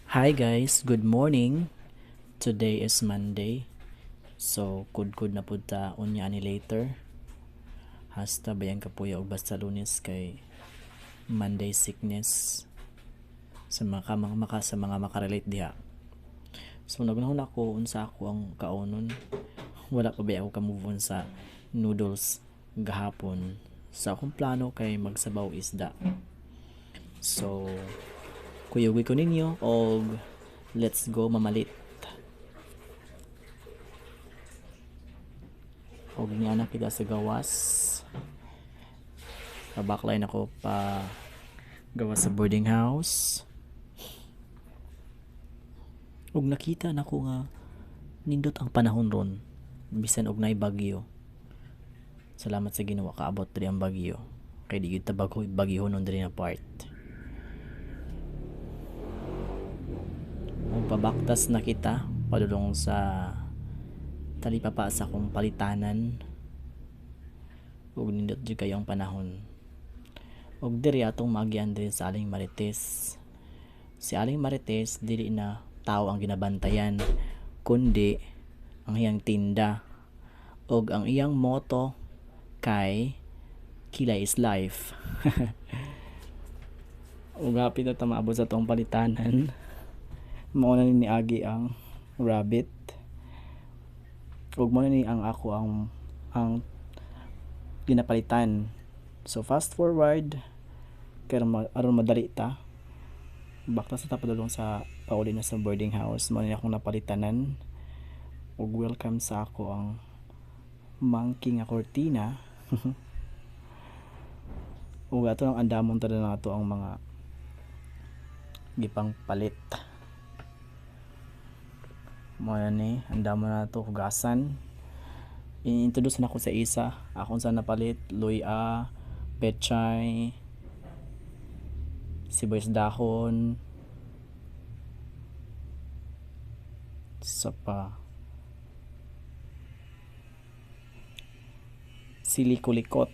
Hi guys, good morning. Today is Monday. So, kudkud na pud ta unya ani later. Hasta bayan kapuya og basta Lunes kay Monday sickness sa mga makarelate diha. So, nagunahon ako unsa ako ang kaunon. Wala pa ba ako ka-move on sa noodles gahapon. Sa akong plano kay magsabaw isda. So, kuyugoy ko ninyo og let's go mamalit. Og niya na kita sa gawas. Backline ako pa gawas sa boarding house. Og nakita na ko nga nindot ang panahon ron. Bisan og nay bagyo. Salamat sa Ginoo kaabot diri ang bagyo. Kay di gyud ta bagyo nun diri na part. Pabaktas na kita padulong sa talipapa sa akong palitanan ug nindot jud kayo ang panahon ug diri atong magian diri sa Aling Marites. Si Aling Marites dili na tao ang ginabantayan kundi ang iyang tinda ug ang iyang motto kay Kilay is life. Ug hapit na ta maabot sa atong palitanan. Mao na ni agi ang rabbit ug mo ni ang ako ang ginapalitan. So fast forward kay aron madali ta bakla sa tapadulong sa pauli na sa boarding house mo ni akong napalitanan ug welcome sa ako ang monkey nga kortina. Ug ato nang andamon ta na ato ang mga gipang palit. Muna ni, handa mo na ito, hugasan. I-introduce na ako sa isa. Akong sa napalit, luya, pechay, sibuyas dahon, sapa, sili kulikot,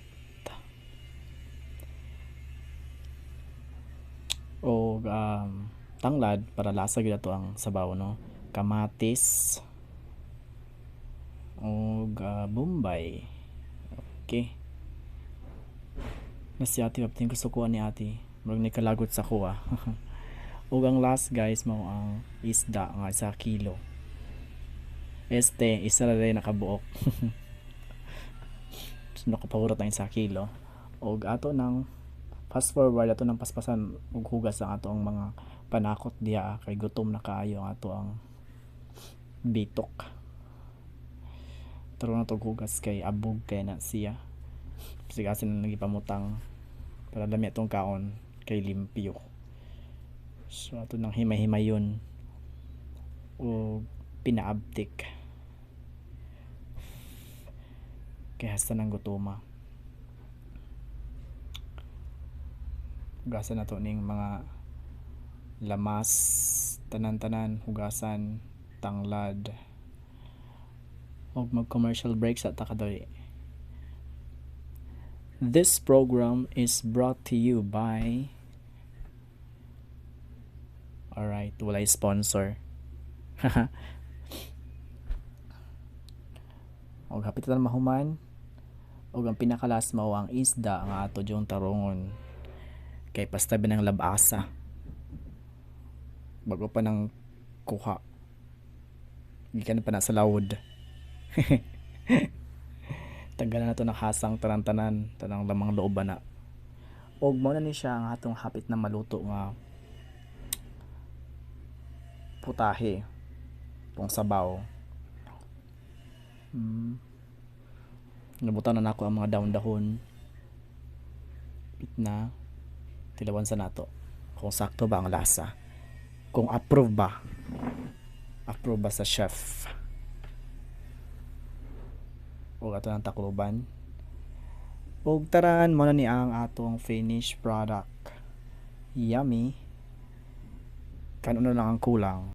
o tanglad para lasa gila to ang sabaw, no? Kamatis ug bombay. Okay, na si ate apting gusto ko ni ate murag ni kalagot sa kuha. Ug ang last guys mao ang isda nga 1 kilo. Isa na rin nakabuok. So nakapaurot ang 1 kilo. Ug ato nang fast forward ato nang paspasan ug hugas ang ato ang mga panakot diha kay gutom na kaayo ang ato ang bitok. Taro na to hugas kay abog kay na siya. Kasi na nagipamutang para dami atong kaon kay limpyo. So ato nang himay-himayon o pinaabtik kay hasta ng gutoma. Hugasan na to ning mga lamas, tanan-tanan, hugasan, tanglad, o mag-commercial break sa takadali. This program is brought to you by alright, walay sponsor. O hapit na mahuman o ang pinakalas mao ang isda nga ato jong tarongon kay pastabi ng labasa bago pa ng kuha gikan pa na sa lawod. Tagalan na to ng hasang tanan-tanan tanang lamang loob na og mao na ni siya ang atong hapit na maluto nga putahe tong sabaw. Nabutan na nako ang mga dahon-dahon na tilawan sa nato kung sakto ba ang lasa, kung approve ba sa chef. O ato ng takloban og taran mo na ni ang atong finished product. Yummy. Kanon na lang ang kulang.